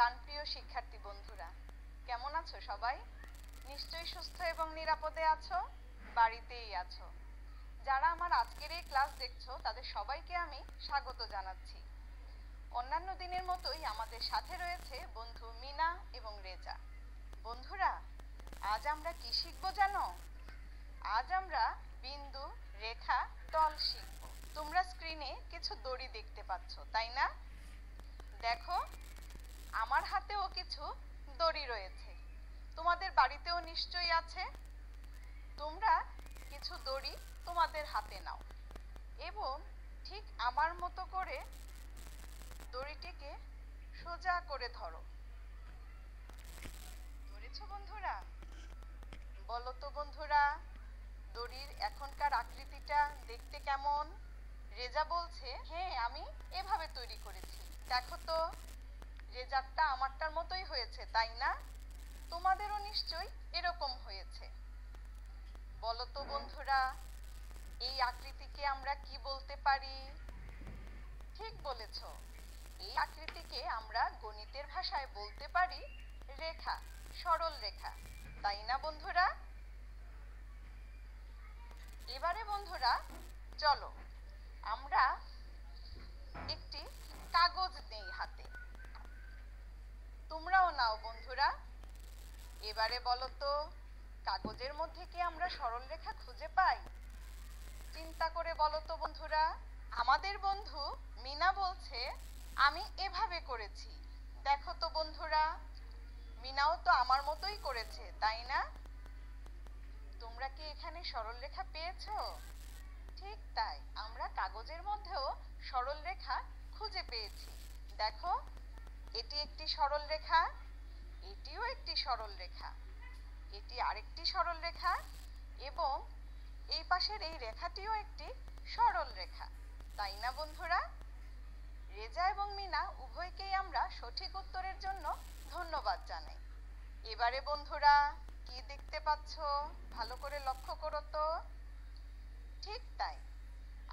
প্রাণপ্রিয় শিক্ষার্থী বন্ধুরা, কেমন আছো সবাই? নিশ্চয়ই সুস্থ এবং নিরাপদে আছো, বাড়িতেই আছো। যারা আমার আজকের এই ক্লাস দেখছো তাদের সবাইকে আমি স্বাগত জানাচ্ছি। অন্যান্য দিনের মতোই আমাদের সাথে রয়েছে বন্ধু মিনা এবং রেজা। বন্ধুরা, আজ আমরা কি শিখবো জানো? আজ আমরা বিন্দু, রেখা, তল শিখবো। তোমরা স্ক্রিনে কিছু দড়ি দেখতে পাচ্ছ, তাই না? দেখো, আমার হাতেও কিছু দড়ি রয়েছে, তোমাদের বাড়িতেও নিশ্চয়ই আছে। তোমরা কিছু দড়ি তোমাদের হাতে নাও এবং ঠিক আমার মতো করে দড়িটিকে সোজা করে ধরো। ধরেছো বন্ধুরা? বলো তো বন্ধুরা, দড়ির এখনকার আকৃতিটা দেখতে কেমন? রেজা বলছে, হ্যাঁ, আমি এভাবে তৈরি করেছি। দেখো তো, রেজারটা আমারটার মতোই হয়েছে, তাই না? তোমাদেরও নিশ্চয়ই এরকম হয়েছে। বলো তো বন্ধুরা, এই আকৃতিকে আমরা কি বলতে পারি? ঠিক বলেছ, এই আকৃতিকে আমরা গণিতের ভাষায় বলতে পারি রেখা, সরল রেখা, তাই না বন্ধুরা? এবারে বন্ধুরা, চলো আমরা একটি কাগজ নেই হাতে। তোমরাও নাও বন্ধুরা। এবারে বলো তো, কাগজের মধ্যে কি আমরা সরল রেখা খুঁজে পাই? চিন্তা করে বলো তো বন্ধুরা। আমাদের বন্ধু মিনা বলছে, আমি এভাবে করেছি। দেখো তো বন্ধুরা, মিনাও তো আমার মতোই করেছে, তাই না? তোমরা কি এখানে সরল রেখা পেয়েছো? ঠিক তাই, আমরা কাগজের মধ্যেও সরল রেখা খুঁজে পেয়েছি। দেখো, এটি একটি সরল রেখা, এটিও একটি সরল রেখা, এটি আরেকটি সরল রেখা এবং এই পাশের এই রেখাটিও একটি সরল রেখা, তাই না বন্ধুরা? রেজা এবং মিনা উভয়কেই আমরা সঠিক উত্তরের জন্য ধন্যবাদ জানাই। এবারে বন্ধুরা, কি দেখতে পাচ্ছ? ভালো করে লক্ষ্য করো তো। ঠিক তাই,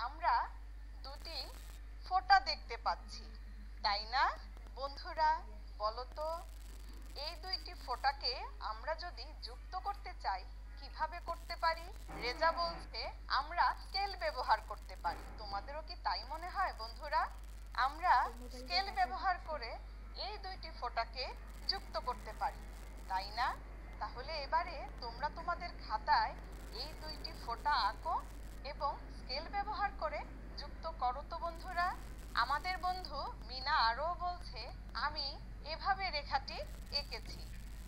আমরা দুটি ফোঁটা দেখতে পাচ্ছি, তাই না বন্ধুরা? বলো তো, এই দুইটি ফোঁটাকে আমরা যদি যুক্ত করতে চাই, কিভাবে করতে পারি? রেজা বলছে, আমরা স্কেল ব্যবহার করতে পারি। তোমাদেরও কি তাই মনে হয় বন্ধুরা? আমরা স্কেল ব্যবহার করে এই দুইটি ফোঁটাকে যুক্ত করতে পারি, তাই না? তাহলে এবারে তোমরা তোমাদের খাতায় এই দুইটি ফোঁটা আঁকো এবং স্কেল ব্যবহার করে যুক্ত করো তো বন্ধুরা। আমাদের বন্ধু মিনা আরও বলছে, আমি এভাবে রেখাটি এঁকেছি।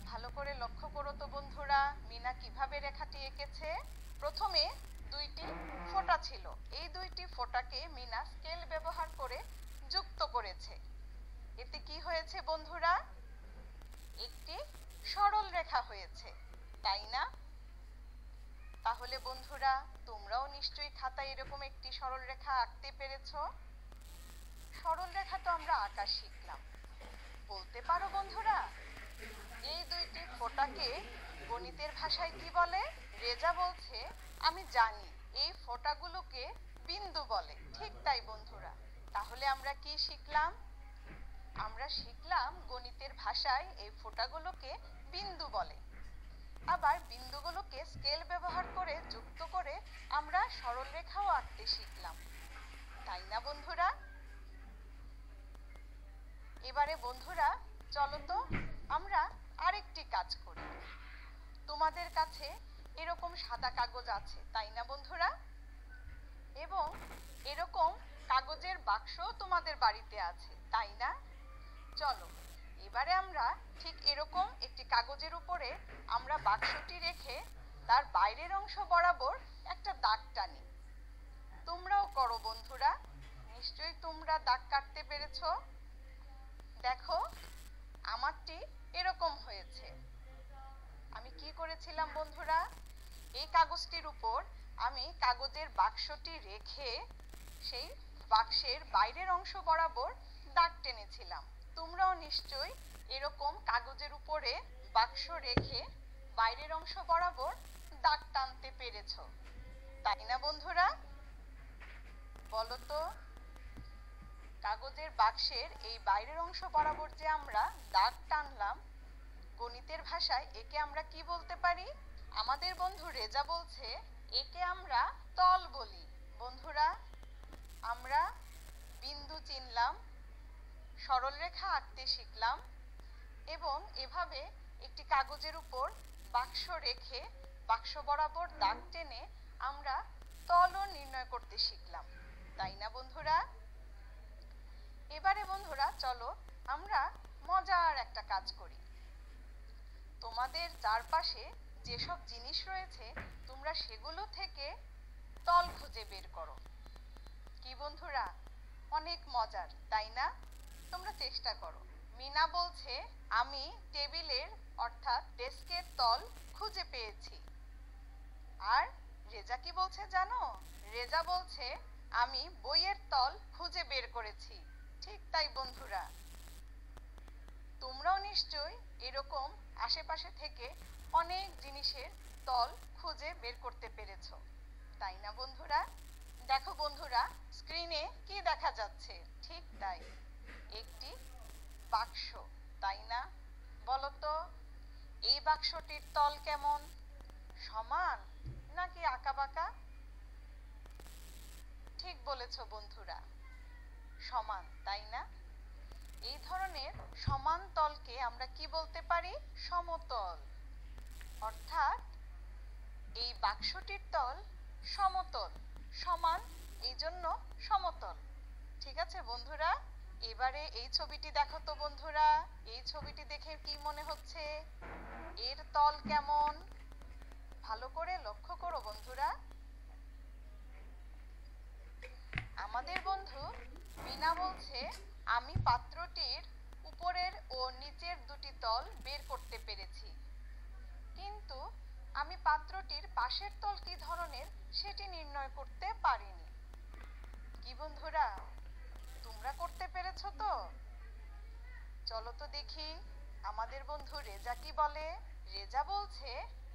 ভালো করে লক্ষ্য করো তো বন্ধুরা, মিনা কিভাবে রেখাটি এঁকেছে। প্রথমে দুইটি ফোঁটা ছিল, এই দুইটি ফোঁটাকে মিনা স্কেল ব্যবহার করে যুক্ত করেছে। এতে কি হয়েছে বন্ধুরা? একটি সরল রেখা হয়েছে, তাই না? তাহলে বন্ধুরা, তোমরাও নিশ্চয়ই খাতায় এরকম একটি সরল রেখা আঁকতে পেরেছো। সরল রেখা তো আমরা আঁকা শিখলাম। বলতে পারো বন্ধুরা, এই দুইটি ফোঁটাকে গণিতের ভাষায় কি বলে? রেজা বলছে, আমি জানি, এই ফোঁটাগুলোকে বিন্দু বলে। ঠিক তাই বন্ধুরা, তাহলে আমরা কি শিখলাম? আমরা শিখলাম গণিতের ভাষায় এই ফোঁটাগুলোকে বিন্দু বলে। আবার বিন্দুগুলোকে স্কেল ব্যবহার করে যুক্ত করে আমরা সরল রেখাও আঁকতে শিখলাম, তাই না বন্ধুরা? এবারে বন্ধুরা, চলো তো আমরা আরেকটি কাজ করি। তোমাদের কাছে এরকম সাদা কাগজ আছে, তাই না বন্ধুরা? এবং এরকম কাগজের বাক্সও তোমাদের বাড়িতে আছে, তাই না? চলো এবারে আমরা ঠিক এরকম একটি কাগজের উপরে আমরা বাক্সটি রেখে তার বাইরের অংশ বরাবর একটা দাগ টানি। তোমরাও করো বন্ধুরা, নিশ্চয়ই তোমরা দাগ কাটতে পেরেছো। দেখো, আমারটি এরকম হয়েছে। আমি কি করেছিলাম বন্ধুরা? এই কাগজটির উপর আমি কাগজের বাক্সটি রেখে সেই বাক্সের বাইরের অংশ বরাবর দাগ টেনেছিলাম। তোমরাও নিশ্চয়ই এরকম কাগজের উপরে বাক্স রেখে বাইরের অংশ বরাবর দাগ টানতে পেরেছো, তাই না বন্ধুরা? বলো তো, কাগজের বাক্সের এই বাইরের অংশ বরাবর যে আমরা দাগ ভাষায় একে আমরা কি বলতে পারি? আমাদের বন্ধু রেজা বলছে একে আমরা তল বলি। বন্ধুরা, আমরা বিন্দু চিনলাম, সরলরেখা আঁকতে শিখলাম এবং এভাবে একটি কাগজের উপর বাক্স রেখে বাক্স বরাবর দাগ টেনে আমরা তলও নির্ণয় করতে শিখলাম, তাই না বন্ধুরা? এবারে বন্ধুরা চলো আমরা মজার একটা কাজ করি। তোমাদের চারপাশে যেসব জিনিস রয়েছে তোমরা সেগুলো থেকে তল খুঁজে বের করো। কি বন্ধুরা, অনেক মজার তাই না? তোমরা চেষ্টা করো। মিনা বলছে আমি টেবিলের অর্থাৎ ডেস্কের তল খুঁজে পেয়েছি। আর রেজা কি বলছে জানো? রেজা বলছে আমি বইয়ের তল খুঁজে বের করেছি। ঠিক তাই বন্ধুরা, তোমরাও নিশ্চয়ই এরকম আশেপাশে থেকে অনেক জিনিসের তল খুঁজে বের করতে পেরেছো, তাই না বন্ধুরা? দেখো বন্ধুরা, স্ক্রিনে কি দেখা যাচ্ছে? ঠিক তাই, একটি বাক্স, তাই না? বলো তো এই বাক্সটির তল কেমন? সমান নাকি আঁকাবাঁকা? ঠিক বলেছো বন্ধুরা, সমান, তাই না? এই ধরনের সমান তলকে আমরা কি বলতে পারি? সমতল। অর্থাৎ এই বাক্সটির তল সমতল, সমান, এই জন্য সমতল। ঠিক আছে বন্ধুরা, এবারে এই ছবিটি দেখো তো বন্ধুরা, এই ছবিটি দেখে কি মনে হচ্ছে? এর তল কেমন? ভালো করে লক্ষ্য করো বন্ধুরা। আমাদের বন্ধু মিনা বলছে আমি পাত্রটির উপরের ও নিচের দুটি তল বের করতে পেরেছি, কিন্তু আমি পাত্রটির পাশের তল কি ধরনের সেটি নির্ণয় করতে পারিনি। কি বন্ধুরা, তোমরা করতে পেরেছো তো? চলো তো দেখি আমাদের বন্ধু রেজা কি বলে। রেজা বলছে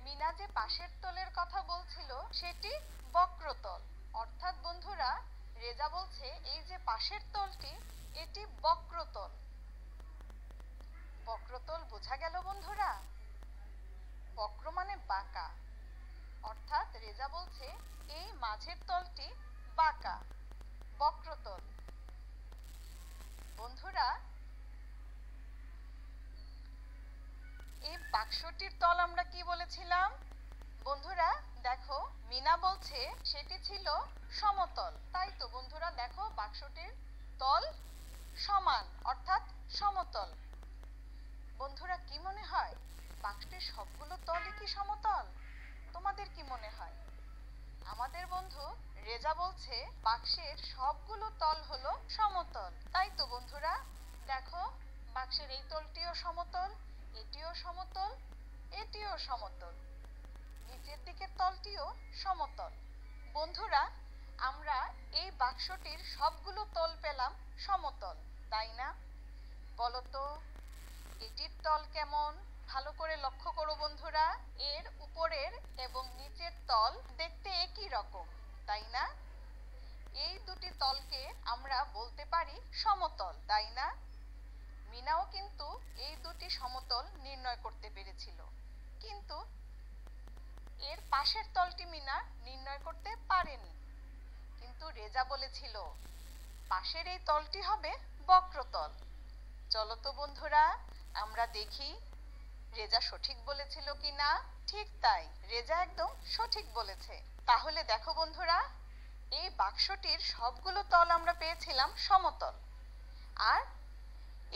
মিনা যে পাশের তলের কথা বলছিল সেটি বক্রতল। অর্থাৎ বন্ধুরা, রেজা বলছে এই যে পাশের তলটি এটি বক্রতল। বক্রতল বোঝা গেল বন্ধুরা? বক্র মানে বাঁকা, অর্থাৎ রেজা বলছে এই মাঝের তলটি বাঁকা, বক্রতল। বন্ধুরা, এই বাক্সটির তল আমরা কি বলেছিলাম? বন্ধুরা দেখো, মিনা বলছে সেটি ছিল সমতল। তাই তো বন্ধুরা, দেখো বাক্সটির তল সমান অর্থাৎ সমতল। বন্ধুরা কি মনে হয়, বাক্সটির সবগুলো তলই কি সমতল? তোমাদের কি মনে হয়? আমাদের বন্ধু রেজা বলছে বাক্সের সবগুলো তল হলো সমতল। তাই তো বন্ধুরা, দেখো বাক্সের এই তলটিও সমতল, এটিও সমতল, এটিও সমতল, নিচের দিকের তলটিও সমতল। বন্ধুরা, আমরা এই বাক্সটির সবগুলো তল পেলাম সমতল, তাই না? বলো তো এটির তল কেমন? ভালো করে লক্ষ্য করো বন্ধুরা, এর উপরের এবং নিচের তল দেখতে একই রকম, তাই না? এই দুটি তলকে আমরা বলতে পারি সমতল, তাই না? মিনাও কিন্তু এই দুটি সমতল নির্ণয় করতে পেরেছিল, কিন্তু এর পাশের তলটি মিনা নির্ণয় করতে পারেনি। কিন্তু রেজা বলেছিল পাশের এই তলটি হবে বক্রতল। চলো তো বন্ধুরা আমরা দেখি রেজা সঠিক বলেছিল কিনা। ঠিক তাই, রেজা একদম সঠিক বলেছে। তাহলে দেখো বন্ধুরা, এই বাক্সটির সবগুলো তল আমরা পেয়েছিলাম সমতল, আর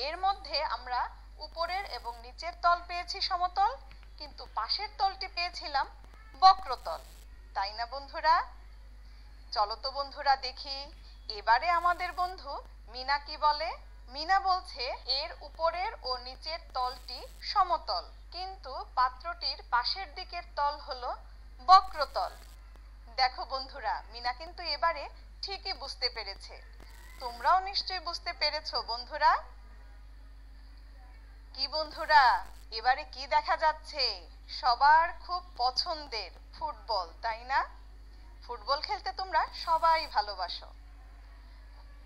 এর মধ্যে আমরা উপরের এবং নিচের তল পেয়েছি সমতল, কিন্তু পাশের তলটি পেয়েছিলাম বক্রতল, তাই না বন্ধুরা? চলো তো বন্ধুরা দেখি এবারে আমাদের বন্ধু মিনা কি বলে। মিনা বলছে এর উপরের ও নিচের তলটি সমতল, কিন্তু পাত্রটির পাশের দিকের তল হলো বক্রতল। দেখো বন্ধুরা, মিনা কিন্তু এবারে ঠিকই বুঝতে পেরেছে। তোমরাও নিশ্চয়ই বুঝতে পেরেছো বন্ধুরা। কি বন্ধুরা, এবারে কি দেখা যাচ্ছে? সবার খুব পছন্দের ফুটবল, তাই না? ফুটবল খেলতে তোমরা সবাই ভালোবাসো।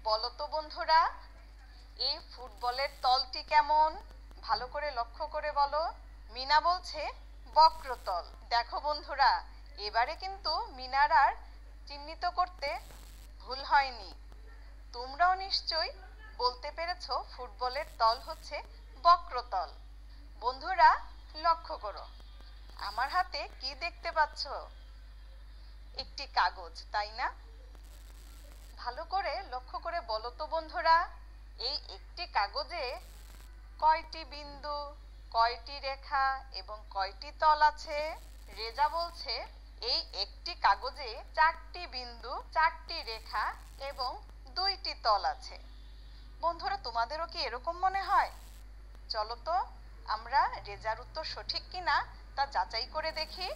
বলো তো বন্ধুরা, এই ফুটবলের তলটি কেমন? ভালো করে লক্ষ্য করে বলো। মিনা বলছে বক্রতল। দেখো বন্ধুরা, এবারে কিন্তু মিনার আর চিহ্নিত করতে ভুল হয়নি। তোমরাও নিশ্চয়ই বলতে পেরেছো ফুটবলের তল হচ্ছে বক্রতল। বন্ধুরা লক্ষ্য করো, আমার হাতে কি দেখতে পাচ্ছ? একটি কাগজ, তাই না? ভালো করে লক্ষ্য করে বলো তো বন্ধুরা, এই একটি কাগজে কয়টি বিন্দু, কয়টি রেখা এবং কয়টি তল আছে? রেজা বলছে এই একটি কাগজে 4টি বিন্দু, 4টি রেখা এবং 2টি তল আছে। বন্ধুরা তোমাদেরও কি এরকম মনে হয়? চলো তো আমরা রেজার উত্তর সঠিক কিনা তা যাচাই করে দেখি।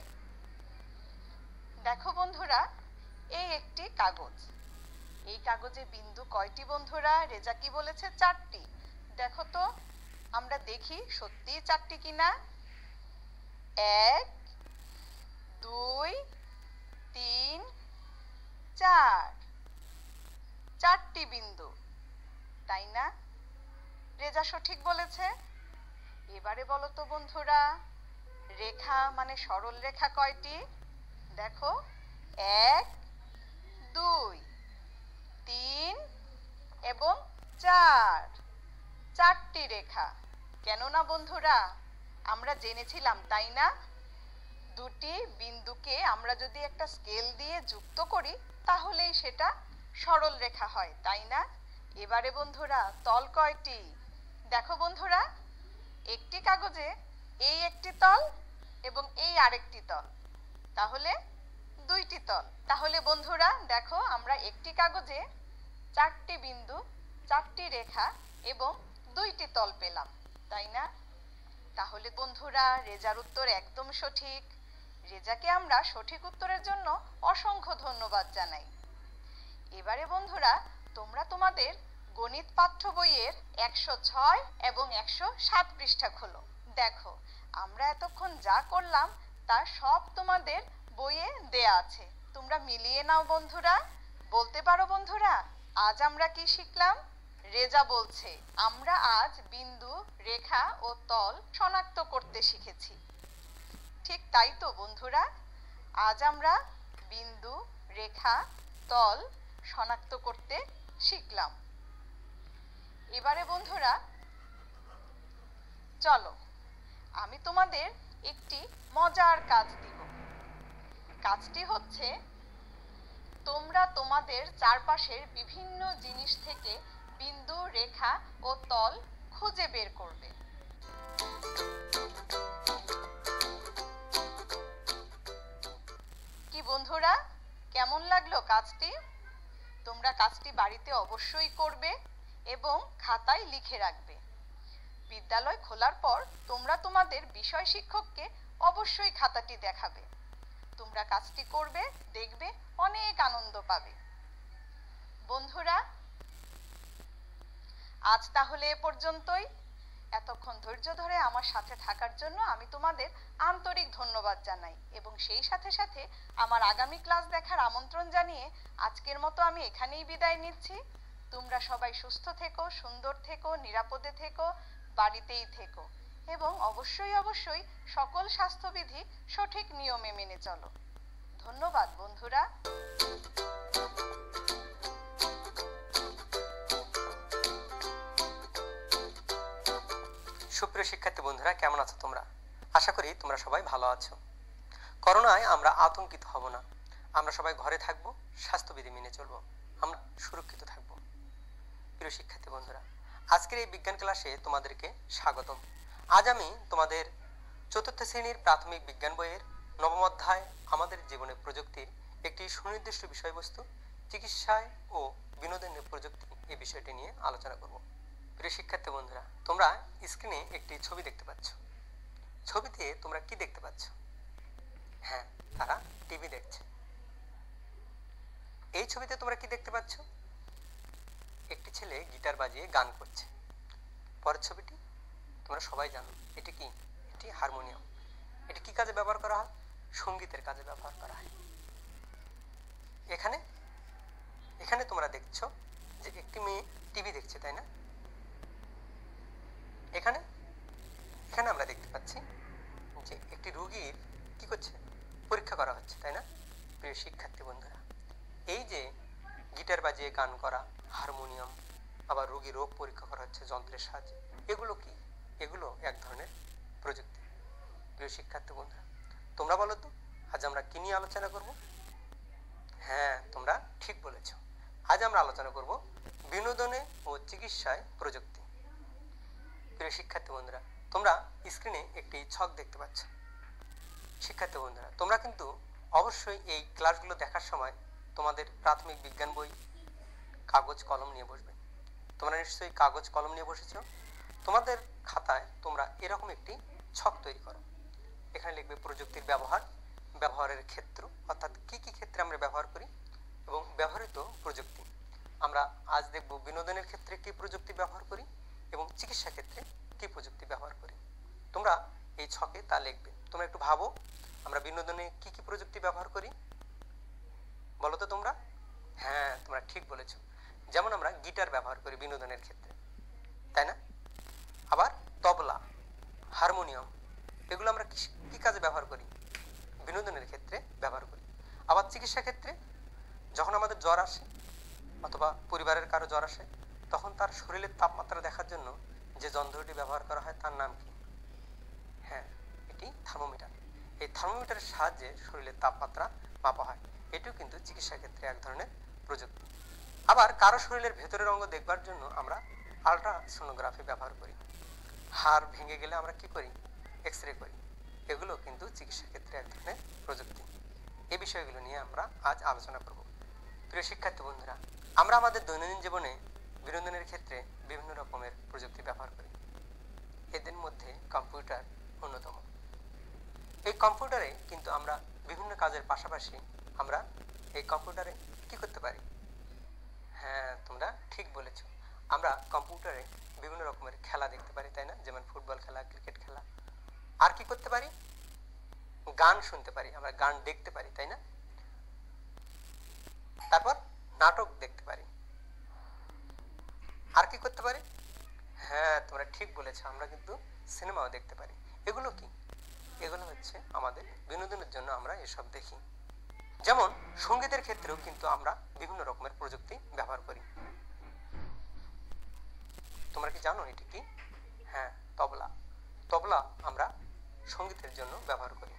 দেখো বন্ধুরা, এই একটি কাগজ। এই কাগজে বিন্দু কয়টি বন্ধুরা? রেজা কি বলেছে? 4টি। দেখো তো আমরা দেখি সত্যি 4টি কিনা। 1 2 3 4, 4টি বিন্দু, তাই না? রেজা সঠিক বলেছে। এবারে বলো তো বন্ধুরা, রেখা মানে সরল রেখা কয়টি? দেখো 1 2 3 এবং 4, 4টি রেখা। কেননা বন্ধুরা আমরা জেনেছিলাম, তাই না, দুটি বিন্দুকে আমরা যদি একটা স্কেল দিয়ে যুক্ত করি তাহলেই সেটা সরল রেখা হয়, তাই না? এবারে বন্ধুরা তল কয়টি? দেখো বন্ধুরা, একটি কাগজে এই একটি তল এবং এই আরেকটি তল, তাহলে 2টি তল। তাহলে বন্ধুরা দেখো আমরা একটি কাগজে 4টি বিন্দু, 4টি রেখা এবং 2টি তল পেলাম, তাই না? তাহলে বন্ধুরা রেজার উত্তর একদম সঠিক। রেজাকে আমরা সঠিক উত্তরের জন্য অসংখ্য ধন্যবাদ জানাই। এবারে বন্ধুরা তোমরা তোমাদের গণিত পাঠ্য বইয়ের 106 এবং 107 পৃষ্ঠা খোলো। দেখো আমরা এতক্ষণ যা করলাম তা সব তোমাদের বইয়ে দেয়া আছে, তোমরা মিলিয়ে নাও বন্ধুরা। বলতে পারো বন্ধুরা আজ আমরা কি শিখলাম? রেজা বলছে আমরা আজ বিন্দু, রেখা ও তল শনাক্ত করতে শিখেছি। ঠিক তাই তো বন্ধুরা, আজ আমরা বিন্দু, রেখা, তল শনাক্ত করতে শিখলাম। এবারে বন্ধুরা চলো আমি তোমাদের একটি মজার কাজ দিব। কাজটি হচ্ছে তোমরা তোমাদের চারপাশের বিভিন্ন জিনিস থেকে বিন্দু, রেখা ও তল খুঁজে বের করবে। কি বন্ধুরা কেমন লাগলো কাজটি? তোমরা কাজটি বাড়িতে অবশ্যই করবে এবং খাতায় লিখে রাখবে। বিদ্যালয় খোলার পর তোমরা তোমাদের বিষয় শিক্ষককে অবশ্যই খাতাটি দেখাবে। তোমরা কাজটি করবে, দেখবে অনেক আনন্দ পাবে। বন্ধুরা আজ তাহলে এ পর্যন্তই। এতক্ষণ ধৈর্য ধরে আমার সাথে থাকার জন্য আমি তোমাদের আন্তরিক ধন্যবাদ জানাই এবং সেই সাথে সাথে আমার আগামী ক্লাস দেখার আমন্ত্রণ জানিয়ে আজকের মতো আমি এখানেই বিদায় নিচ্ছি। তোমরা সবাই সুস্থ থেকো, সুন্দর থেকো, নিরাপদে থেকো, বাড়িতেই থেকো এবং অবশ্যই অবশ্যই সকল স্বাস্থ্যবিধি সঠিক নিয়মে মেনে চলো। ধন্যবাদ বন্ধুরা। সুপ্রিয় শিক্ষার্থী বন্ধুরা, কেমন আছো তোমরা? আশা করি তোমরা সবাই ভালো আছো। করোনায় আমরা আতঙ্কিত হব না, আমরা সবাই ঘরে থাকব, স্বাস্থ্যবিধি মেনে চলবো, আমরা সুরক্ষিত থাকব। প্রিয় শিক্ষার্থী বন্ধুরা, আজকের এই বিজ্ঞান ক্লাসে তোমাদেরকে স্বাগতম। আজ আমি তোমাদের 4র্থ শ্রেণীর প্রাথমিক বিজ্ঞান বইয়ের 9ম অধ্যায় আমাদের জীবনে প্রযুক্তির একটি সুনির্দিষ্ট বিষয়বস্তু চিকিৎসায় ও বিনোদনের প্রযুক্তি এই বিষয়টি নিয়ে আলোচনা করব। প্রিয় শিক্ষার্থী বন্ধুরা, তোমরা স্ক্রিনে একটি ছবি দেখতে পাচ্ছ। ছবিতে তোমরা কি দেখতে পাচ্ছ? হ্যাঁ, তারা টিভি দেখছে। এই ছবিতে তোমরা কি দেখতে পাচ্ছ? একটি ছেলে গিটার বাজিয়ে গান করছে। পরের ছবিটি তোমরা সবাই জানো, এটি কি? এটি হারমোনিয়াম। এটি কি কাজে ব্যবহার করা হয়? সঙ্গীতের কাজে ব্যবহার করা হয়। এখানে এখানে তোমরা দেখছো যে একটি মেয়ে টিভি দেখছে, তাই না? এখানে এখানে আমরা দেখতে পাচ্ছি শিক্ষার্থী বন্ধুরা, এই যে গিটার বাজিয়ে গান করা, হারমোনিয়াম, আবার রোগী রোগ পরীক্ষা করা হচ্ছে যন্ত্রের সাহায্যে, এগুলো কি? এগুলো এক ধরনের প্রযুক্তি। প্রিয় শিক্ষার্থী বন্ধুরা, তোমরা বলো তো আজ আমরা কি নিয়ে আলোচনা করব? হ্যাঁ, তোমরা ঠিক বলেছ। আজ আমরা আলোচনা করব বিনোদনে ও চিকিৎসায় প্রযুক্তি। প্রিয় শিক্ষার্থী বন্ধুরা, তোমরা স্ক্রিনে একটি ছক দেখতে পাচ্ছ। শিক্ষার্থী বন্ধুরা, তোমরা কিন্তু অবশ্যই এই ক্লাসগুলো দেখার সময় তোমাদের প্রাথমিক বিজ্ঞান বই, কাগজ কলম নিয়ে বসবে। তোমরা নিশ্চয়ই কাগজ কলম নিয়ে বসেছ। তোমাদের খাতায় তোমরা এরকম একটি ছক তৈরি করো। এখানে লিখবে প্রযুক্তির ব্যবহার, ব্যবহারের ক্ষেত্র, অর্থাৎ কি কি ক্ষেত্রে আমরা ব্যবহার করি, এবং ব্যবহৃত প্রযুক্তি। আমরা আজ দেখব বিনোদনের ক্ষেত্রে কি প্রযুক্তি ব্যবহার করি এবং চিকিৎসা ক্ষেত্রে কি প্রযুক্তি ব্যবহার করি। তোমরা এই ছকে তা লিখবে। তোমরা একটু ভাবো, আমরা বিনোদনে কি কি প্রযুক্তি ব্যবহার করি বলো তো তোমরা? হ্যাঁ, তোমরা ঠিক বলেছ। যেমন আমরা গিটার ব্যবহার করি বিনোদনের ক্ষেত্রে, তাই না? আবার তবলা, হারমোনিয়াম, এগুলো আমরা কি কাজে ব্যবহার করি? বিনোদনের ক্ষেত্রে ব্যবহার করি। আবার চিকিৎসা ক্ষেত্রে যখন আমাদের জ্বর আসে অথবা পরিবারের কারো জ্বর আসে, তখন তার শরীরের তাপমাত্রা দেখার জন্য যে যন্ত্রটি ব্যবহার করা হয় তার নাম কি? হ্যাঁ, এটি থার্মোমিটার। এই থার্মোমিটারের সাহায্যে শরীরের তাপমাত্রা মাপা হয়। এটিও কিন্তু চিকিৎসা ক্ষেত্রে এক ধরনের প্রযুক্তি। আবার কারো শরীরের ভেতরের অঙ্গ দেখবার জন্য আমরা আল্ট্রাসোনোগ্রাফি ব্যবহার করি। হাড় ভেঙে গেলে আমরা কি করি? এক্স রে করি। এগুলো কিন্তু চিকিৎসা ক্ষেত্রে এক ধরনের প্রযুক্তি। এই বিষয়গুলো নিয়ে আমরা আজ আলোচনা করব। প্রিয় শিক্ষার্থী বন্ধুরা, আমরা আমাদের দৈনন্দিন জীবনে বিনোদনের ক্ষেত্রে বিভিন্ন রকমের প্রযুক্তি ব্যবহার করি। এদের মধ্যে কম্পিউটার অন্যতম। এই কম্পিউটারে কিন্তু আমরা বিভিন্ন কাজের পাশাপাশি আমরা এই কম্পিউটারে কি করতে পারি? হ্যাঁ, তোমরা ঠিক বলেছ। আমরা কম্পিউটারে বিভিন্ন রকমের খেলা দেখতে পারি, তাই না? যেমন ফুটবল খেলা, ক্রিকেট খেলা। আর কি করতে পারি? গান শুনতে পারি, আমরা গান দেখতে পারি, তাই না? তারপর নাটক দেখতে পারি। আর কি করতে পারি? হ্যাঁ, তোমরা ঠিক বলেছো, আমরা কিন্তু সিনেমাও দেখতে পারি। এগুলো কি? এগুলো হচ্ছে আমাদের বিনোদনের জন্য আমরা এসব দেখি। যেমন সঙ্গীতের ক্ষেত্রেও কিন্তু আমরা বিভিন্ন রকমের প্রযুক্তি ব্যবহার করি। তোমরা কি জানো এটি কি? হ্যাঁ, তবলা। তবলা আমরা সঙ্গীতের জন্য ব্যবহার করি।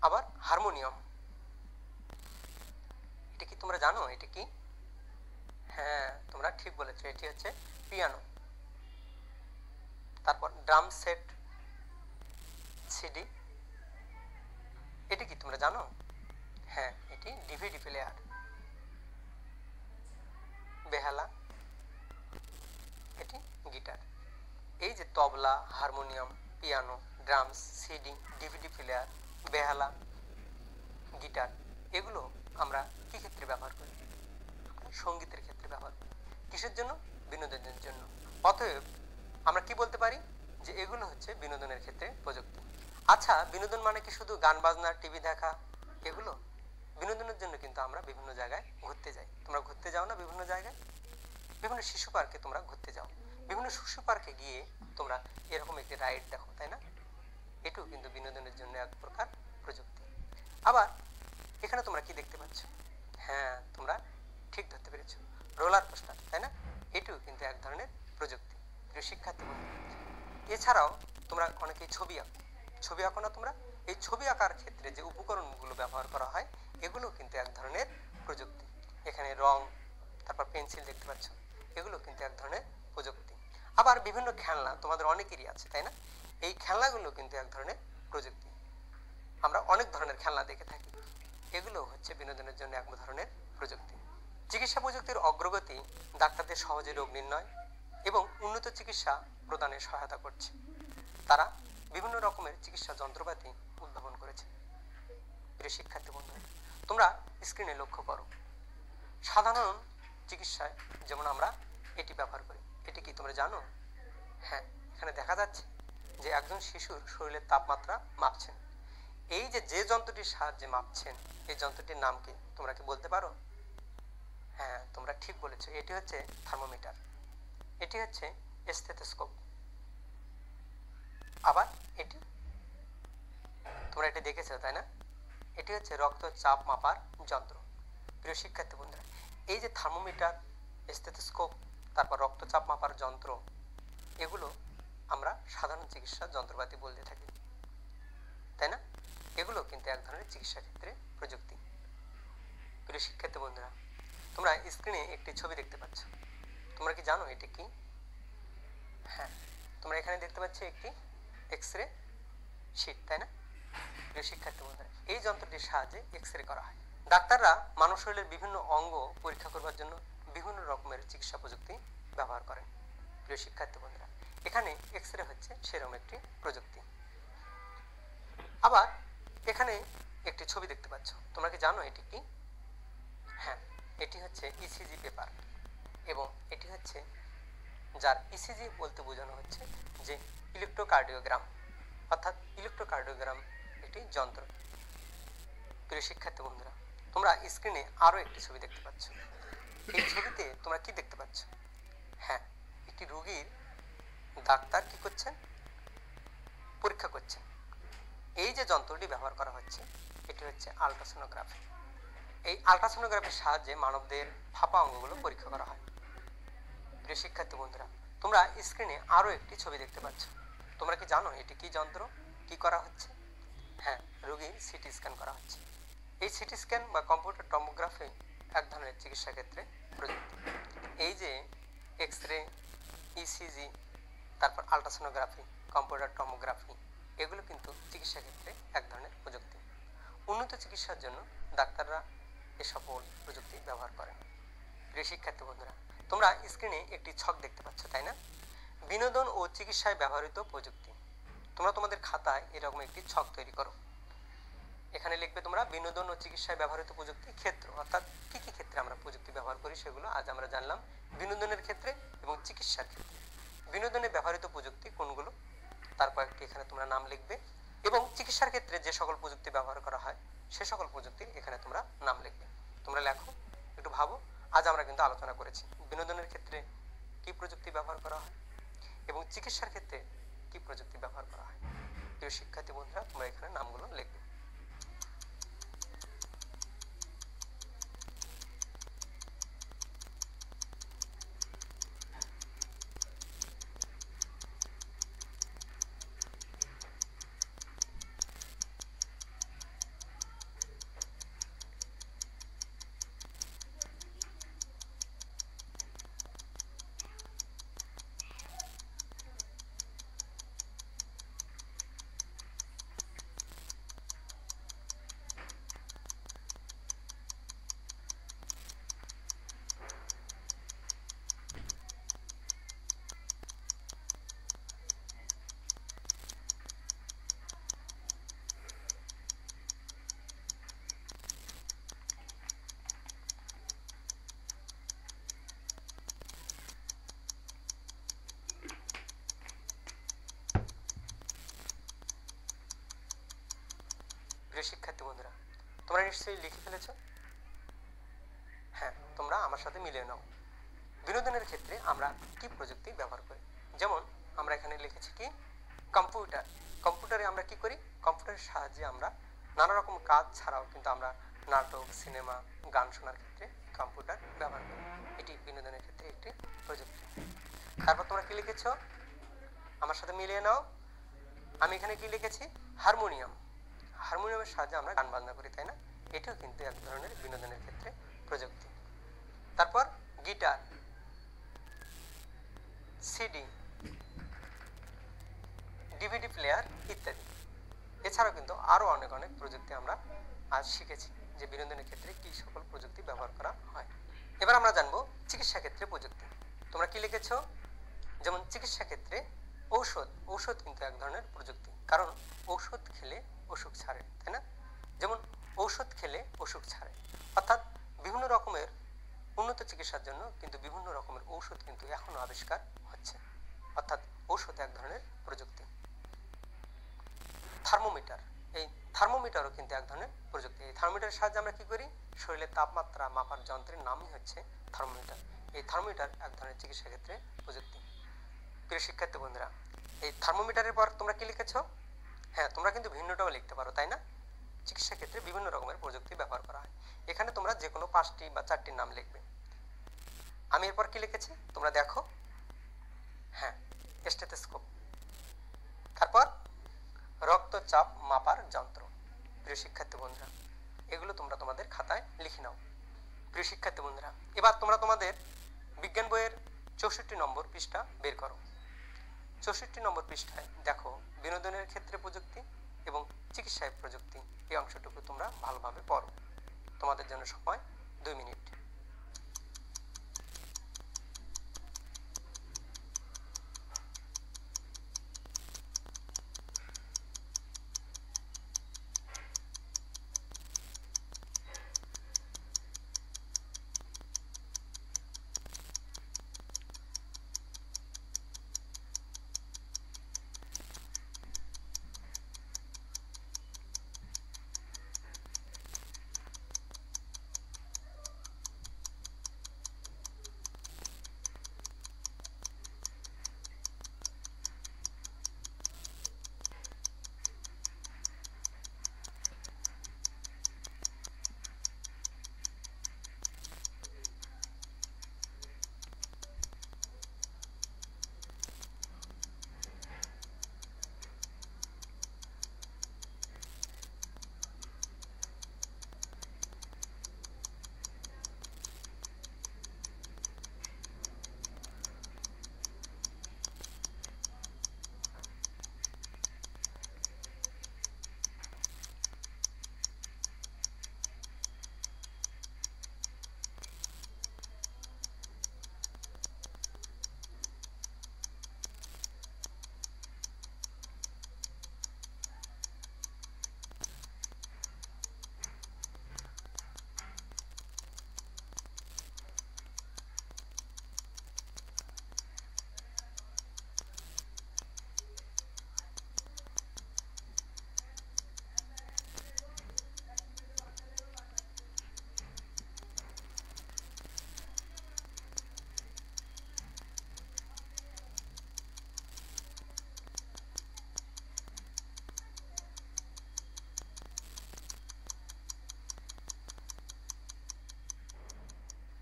আবার হারমোনিয়াম, এটি কি তোমরা জানো এটি কি? হ্যাঁ, তোমরা ঠিক বলেছো, এটি হচ্ছে পিয়ানো। তারপর ড্রাম সেট, সিডি, এটি কি তোমরা জানো? হ্যাঁ, এটি ডিভিডি প্লেয়ার। বেহালা, এটি গিটার। এই যে tabla, harmonium, piano, drums, CD, DVD player, বেহালা, গিটার, এগুলো আমরা কি ক্ষেত্রে ব্যবহার করি? সঙ্গীতের ক্ষেত্রে ব্যবহার করি। কিসের জন্য? বিনোদনের জন্য। অতএব আমরা কি বলতে পারি? যে এগুলো হচ্ছে বিনোদনের ক্ষেত্রে প্রযুক্তি। আচ্ছা, বিনোদন মানে কি শুধু গান বাজনা, টিভি দেখা এগুলো? বিনোদনের জন্য কিন্তু আমরা বিভিন্ন জায়গায় ঘুরতে যাই। তোমরা ঘুরতে যাও না বিভিন্ন জায়গায়? বিভিন্ন শিশু পার্কে তোমরা ঘুরতে যাও। বিভিন্ন শিশু পার্কে গিয়ে তোমরা এরকম একটি রাইড দেখো, তাই না? এটাও কিন্তু বিনোদনের জন্য এক প্রকার প্রযুক্তি। আবার এখানে তোমরা কি দেখতে পাচ্ছ? হ্যাঁ, তোমরা ঠিক ধরতে পেরেছো, রোলার কোস্টার, তাই না? এটিও কিন্তু এক ধরনের প্রযুক্তি। প্রিয় শিক্ষার্থী বন্ধু, এছাড়াও তোমরা অনেকেই ছবি আঁকো। ছবি আঁকো না তোমরা? এই ছবি আঁকার ক্ষেত্রে যে উপকরণগুলো ব্যবহার করা হয় এগুলো কিন্তু এক ধরনের প্রযুক্তি। এখানে রং, তারপর পেন্সিল দেখতে পাচ্ছ, এগুলো কিন্তু এক ধরনের প্রযুক্তি। আবার বিভিন্ন খেলনা তোমাদের অনেকেরই আছে, তাই না? এই খেলনাগুলো কিন্তু এক ধরনের প্রযুক্তি। আমরা অনেক ধরনের খেলনা দেখে থাকি, এগুলো হচ্ছে বিনোদনের জন্য এক ধরনের প্রযুক্তি। চিকিৎসা প্রযুক্তির অগ্রগতি ডাক্তারদের সহজে রোগ নির্ণয় এবং উন্নত চিকিৎসা প্রদানে সহায়তা করছে। তারা বিভিন্ন রকমের চিকিৎসা যন্ত্রপাতি উদ্ভাবন করেছে। প্রিয় শিক্ষার্থী বন্ধু, তোমরা স্ক্রিনে লক্ষ্য করো, সাধারণ চিকিৎসায় যেমন আমরা এটি ব্যবহার করি। এটি কি তোমরা জানো? হ্যাঁ, এখানে দেখা যাচ্ছে যে একজন শিশুর শরীরের তাপমাত্রা মাপছেন। এই যে যন্ত্রটির সাহায্যে মাপছেন, এই যন্ত্রটির নাম কি তোমরা কি বলতে পারো? হ্যাঁ, তোমরা ঠিক বলেছো, এটি হচ্ছে থার্মোমিটার। এটি হচ্ছে স্টেথোস্কোপ। আবার এটি তোমরা এটি দেখেছো, তাই না? এটি হচ্ছে রক্তচাপ মাপার যন্ত্র। প্রিয় শিক্ষার্থী বন্ধুরা, এই যে থার্মোমিটার, স্টেথোস্কোপ, তারপর রক্তচাপ মাপার যন্ত্র, এগুলো আমরা সাধারণ চিকিৎসার যন্ত্রপাতি বলতে থাকি, তাই না? এগুলো কিন্তু এক ধরনের চিকিৎসা ক্ষেত্রে প্রযুক্তি। প্রিয় শিক্ষার্থী বন্ধুরা, তোমরা স্ক্রিনে একটি ছবি দেখতে পাচ্ছ। তোমরা কি জানো এটি কি? হ্যাঁ, তোমরা এখানে দেখতে পাচ্ছ একটি এক্স-রে শীট, তাই না? প্রিয় শিক্ষার্থী বন্ধুরা, এই যন্ত্রটির সাহায্যে এক্স-রে করা হয়। ডাক্তাররা মানব শরীরের বিভিন্ন অঙ্গ পরীক্ষা করবার জন্য বিভিন্ন রকমের চিকিৎসা প্রযুক্তি ব্যবহার করেন। প্রিয় শিক্ষার্থী বন্ধুরা, এখানে এক্স-রে হচ্ছে সেরকম একটি প্রযুক্তি। আবার এখানে একটি ছবি দেখতে পাচ্ছ। তোমরা কি জানো এটি কি? হ্যাঁ, এটি হচ্ছে ইসিজি পেপার, এবং এটি হচ্ছে যার ইসিজি বলতে বোঝানো হচ্ছে যে ইলেকট্রোকার্ডিওগ্রাম, অর্থাৎ ইলেকট্রোকার্ডিওগ্রাম একটি যন্ত্র। প্রিয় শিক্ষার্থী বন্ধুরা, তোমরা স্ক্রিনে আরও একটি ছবি দেখতে পাচ্ছ। এই ছবিতে তোমরা কি দেখতে পাচ্ছ? হ্যাঁ, একটি রোগীর ডাক্তার কি করছেন? পরীক্ষা করছেন। এই যে যন্ত্রটি ব্যবহার করা হচ্ছে এটি হচ্ছে আল্ট্রাসোনোগ্রাফি। এই আল্ট্রাসোনোগ্রাফির সাহায্যে মানবদের ফাঁপা অঙ্গগুলো পরীক্ষা করা হয়। প্রিয় শিক্ষার্থী বন্ধুরা, তোমরা স্ক্রিনে আরও একটি ছবি দেখতে পাচ্ছ। তোমরা কি জানো এটি কি যন্ত্র, কি করা হচ্ছে? হ্যাঁ, রোগীর সিটি স্ক্যান করা হচ্ছে। এই সিটি স্ক্যান বা কম্পিউটার টমোগ্রাফি এক ধরনের চিকিৎসা ক্ষেত্রে প্রযুক্তি। এই যে এক্স-রে, ইসিজি, তারপর আল্ট্রাসোনোগ্রাফি, কম্পিউটার টমোগ্রাফি, এগুলো কিন্তু চিকিৎসা ক্ষেত্রে এক ধরনের প্রযুক্তি। উন্নত চিকিৎসার জন্য ডাক্তাররা এ সকল প্রযুক্তি ব্যবহার করেন। প্রিয় শিক্ষার্থী বন্ধুরা, তোমরা স্ক্রিনে একটি ছক দেখতে পাচ্ছ, তাই না? বিনোদন ও চিকিৎসায় ব্যবহৃত প্রযুক্তি। তোমরা তোমাদের খাতায় এরকম একটি ছক তৈরি করো। এখানে লিখবে তোমরা বিনোদন ও চিকিৎসায় ব্যবহৃত প্রযুক্তি ক্ষেত্র, অর্থাৎ কি কি ক্ষেত্রে আমরা প্রযুক্তি ব্যবহার করি সেগুলো আজ আমরা জানলাম। বিনোদনের ক্ষেত্রে এবং চিকিৎসার ক্ষেত্রে বিনোদনে ব্যবহৃত প্রযুক্তি কোনগুলো, তারপর এখানে তোমরা নাম লিখবে, এবং চিকিৎসার ক্ষেত্রে যে সকল প্রযুক্তি ব্যবহার করা হয় সে সকল প্রযুক্তির এখানে তোমরা নাম লিখবে। তোমরা লেখো, একটু ভাবো। আজ আমরা কিন্তু আলোচনা করেছি বিনোদনের ক্ষেত্রে কি প্রযুক্তি ব্যবহার করা হয় এবং চিকিৎসার ক্ষেত্রে কি প্রযুক্তি ব্যবহার করা হয়। প্রিয় শিক্ষার্থী বন্ধুরা, তোমরা এখানে নামগুলো লিখবে। প্রিয় শিক্ষার্থী বন্ধুরা, তোমরা নিশ্চয়ই লিখে ফেলেছ। হ্যাঁ, তোমরা আমার সাথে মিলিয়ে নাও। বিনোদনের ক্ষেত্রে আমরা কি প্রযুক্তি ব্যবহার করি। যেমন আমরা এখানে লিখেছি কি কম্পিউটার। কম্পিউটারে আমরা কি করি? কম্পিউটারের সাহায্যে আমরা নানা রকম কাজ ছাড়াও কিন্তু আমরা নাটক, সিনেমা, গান শোনার ক্ষেত্রে কম্পিউটার ব্যবহার করি। এটি বিনোদনের ক্ষেত্রে একটি প্রযুক্তি। তারপর তোমরা কি লিখেছ? আমার সাথে মিলিয়ে নাও। আমি এখানে কি লিখেছি? হারমোনিয়াম। হারমোনিয়ামের সাহায্যে আমরা গান বাজনা করি, তাই না? এটিও কিন্তু এক ধরনের বিনোদনের ক্ষেত্রে প্রযুক্তি। তারপর গিটার, সিডি, ডিভিডি প্লেয়ার ইত্যাদি। এছাড়াও কিন্তু আরও অনেক অনেক প্রযুক্তি আমরা আজ শিখেছি যে বিনোদনের ক্ষেত্রে কি সকল প্রযুক্তি ব্যবহার করা হয়। এবার আমরা জানবো চিকিৎসা ক্ষেত্রে প্রযুক্তি। তোমরা কি লিখেছ? যেমন চিকিৎসা ক্ষেত্রে ঔষধ। ঔষধ কিন্তু এক ধরনের প্রযুক্তি, কারণ ঔষধ খেলে অসুখ ছাড়ে, তাই না? যেমন ঔষধ খেলে অসুখ ছাড়ে, অর্থাৎ বিভিন্ন রকমের উন্নত চিকিৎসার জন্য কিন্তু বিভিন্ন রকমের ঔষধ কিন্তু এখনো আবিষ্কার হচ্ছে, অর্থাৎ ঔষধ এক ধরনের প্রযুক্তি। থার্মোমিটার, এই থার্মোমিটারও কিন্তু এক ধরনের প্রযুক্তি। এই থার্মোমিটারের সাহায্যে আমরা কি করি? শরীরের তাপমাত্রা মাপার যন্ত্রের নামই হচ্ছে থার্মোমিটার। এই থার্মোমিটার এক ধরনের চিকিৎসা ক্ষেত্রে প্রযুক্তি। প্রিয় শিক্ষার্থী বন্ধুরা, এই থার্মোমিটারের পর তোমরা কি লিখেছ? হ্যাঁ, তোমরা কিন্তু ভিন্নটাও লিখতে পারো, তাই না? চিকিৎসা ক্ষেত্রে বিভিন্ন রকমের প্রযুক্তি ব্যবহার করা হয়। এখানে তোমরা যে কোনো 5টি বা 4টির নাম লিখবে। আমি এরপর কি লিখেছি তোমরা দেখো। হ্যাঁ, স্টেথোস্কোপ, তারপর রক্তচাপ মাপার যন্ত্র। প্রিয় শিক্ষার্থী বন্ধুরা, এগুলো তোমরা তোমাদের খাতায় লিখে নাও। প্রিয় শিক্ষার্থী বন্ধুরা, এবার তোমরা তোমাদের বিজ্ঞান বইয়ের 64 নম্বর পৃষ্ঠা বের করো। 64 নম্বর পৃষ্ঠায় দেখো বিনোদনের ক্ষেত্রে প্রযুক্তি এবং চিকিৎসায় প্রযুক্তি, এই অংশটুকু তোমরা ভালোভাবে পড়ো। তোমাদের জন্য সময় 2 মিনিট।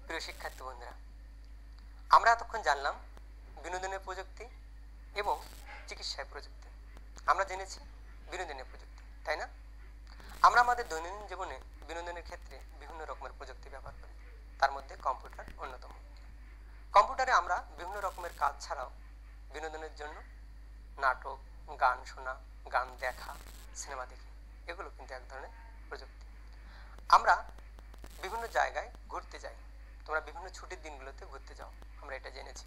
প্রিয় শিক্ষার্থী বন্ধুরা, আমরা এতক্ষণ জানলাম বিনোদনের প্রযুক্তি এবং চিকিৎসায় প্রযুক্তি। আমরা জেনেছি বিনোদনের প্রযুক্তি, তাই না? আমরা আমাদের দৈনন্দিন জীবনে বিনোদনের ক্ষেত্রে বিভিন্ন রকমের প্রযুক্তি ব্যবহার করি, তার মধ্যে কম্পিউটার অন্যতম। কম্পিউটারে আমরা বিভিন্ন রকমের কাজ ছাড়াও বিনোদনের জন্য নাটক, গান শোনা, গান দেখা, সিনেমা দেখি, এগুলো কিন্তু এক ধরনের প্রযুক্তি। আমরা বিভিন্ন জায়গায় ঘুরতে যাই, তোমরা বিভিন্ন ছুটির দিনগুলোতে ঘুরতে যাও, আমরা এটা জেনেছি।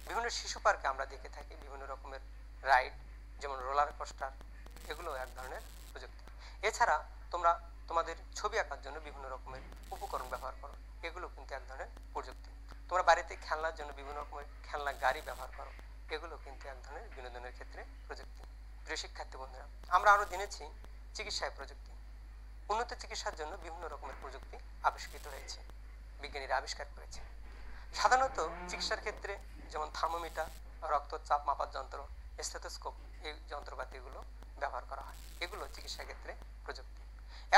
বিভিন্ন শিশু পার্কে আমরা দেখে থাকি বিভিন্ন রকমের রাইড, যেমন রোলার কোস্টার, এগুলো এক ধরনের প্রযুক্তি। এছাড়া তোমরা তোমাদের ছবি আঁকার জন্য বিভিন্ন রকমের উপকরণ ব্যবহার করো, এগুলো কিন্তু এক ধরনের প্রযুক্তি। তোমরা বাড়িতে খেলনার জন্য বিভিন্ন রকমের খেলনা গাড়ি ব্যবহার করো, এগুলো কিন্তু এক ধরনের বিনোদনের ক্ষেত্রে প্রযুক্তি। প্রিয় শিক্ষার্থী বন্ধুরা, আমরা আরও জেনেছি চিকিৎসায় প্রযুক্তি। উন্নত চিকিৎসার জন্য বিভিন্ন রকমের প্রযুক্তি আবিষ্কৃত হয়েছে, বিজ্ঞানীরা আবিষ্কার করেছে। সাধারণত চিকিৎসার ক্ষেত্রে যেমন থার্মোমিটার, রক্তচাপ মাপার যন্ত্র, স্টেথোস্কোপ, এই যন্ত্রপাতিগুলো ব্যবহার করা হয়, এগুলো চিকিৎসা ক্ষেত্রে প্রযুক্তি।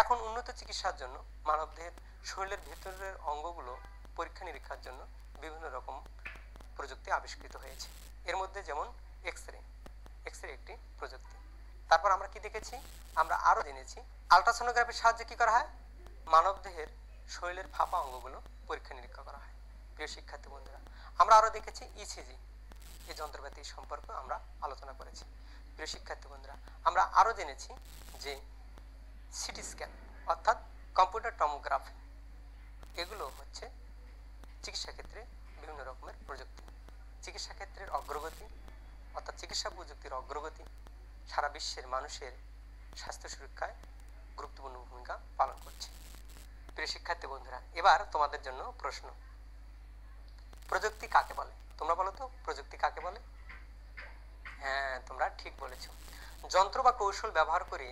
এখন উন্নত চিকিৎসার জন্য মানবদেহের শরীরের ভেতরের অঙ্গগুলো পরীক্ষা নিরীক্ষার জন্য বিভিন্ন রকম প্রযুক্তি আবিষ্কৃত হয়েছে। এর মধ্যে যেমন এক্সরে একটি প্রযুক্তি। তারপর আমরা কি দেখেছি, আমরা আরও জেনেছি আলট্রাসোনোগ্রাফির সাহায্যে কি করা হয়, মানবদেহের শরীরের ফাঁপা অঙ্গগুলো পরীক্ষা নিরীক্ষা করা হয়। প্রিয় শিক্ষার্থী বন্ধুরা, আমরা আরও দেখেছি ইসিজি, এই যন্ত্রপাতি সম্পর্কে আমরা আলোচনা করেছি। প্রিয় শিক্ষার্থী বন্ধুরা, আমরা আরও জেনেছি যে সিটি স্ক্যান অর্থাৎ কম্পিউটার টমোগ্রাফি, এগুলো হচ্ছে চিকিৎসা ক্ষেত্রে বিভিন্ন রকমের প্রযুক্তি। চিকিৎসা ক্ষেত্রের অগ্রগতি অর্থাৎ চিকিৎসা প্রযুক্তির অগ্রগতি সারা বিশ্বের মানুষের স্বাস্থ্য সুরক্ষায় গুরুত্বপূর্ণ ভূমিকা পালন করছে। প্রিয় শিক্ষার্থী বন্ধুরা, এবার তোমাদের জন্য প্রশ্ন, প্রযুক্তি কাকে বলে? তোমরা বলো তো, প্রযুক্তি কাকে বলে? হ্যাঁ, তোমরা ঠিক বলেছ। যন্ত্র বা কৌশল ব্যবহার করে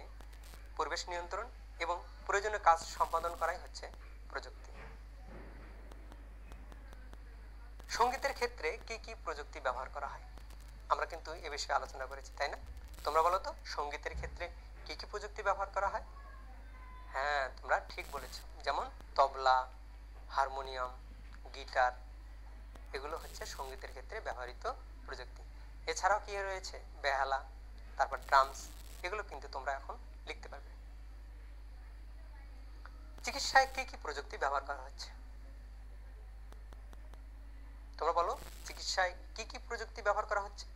পরিবেশ নিয়ন্ত্রণ এবং প্রয়োজনীয় কাজ সম্পাদন করাই হচ্ছে প্রযুক্তি। সঙ্গীতের ক্ষেত্রে কি কি প্রযুক্তি ব্যবহার করা হয়? আমরা কিন্তু এ বিষয়ে আলোচনা করেছি, তাই না? তোমরা বলো তো, সঙ্গীতের ক্ষেত্রে কি কি প্রযুক্তি ব্যবহার করা হয়? হ্যাঁ, তোমরা ঠিক বলেছো। যেমন তবলা, হারমোনিয়াম, গিটার, এগুলো হচ্ছে সঙ্গীতের ক্ষেত্রে ব্যবহৃত প্রযুক্তি। এছাড়াও কি রয়েছে, বেহালা, তারপর ড্রামস, এগুলো কিন্তু তোমরা এখন লিখতে পারবে। চিকিৎসায় কি কি প্রযুক্তি ব্যবহার করা হচ্ছে? তোমরা বলো, চিকিৎসায় কি কি প্রযুক্তি ব্যবহার করা হচ্ছে?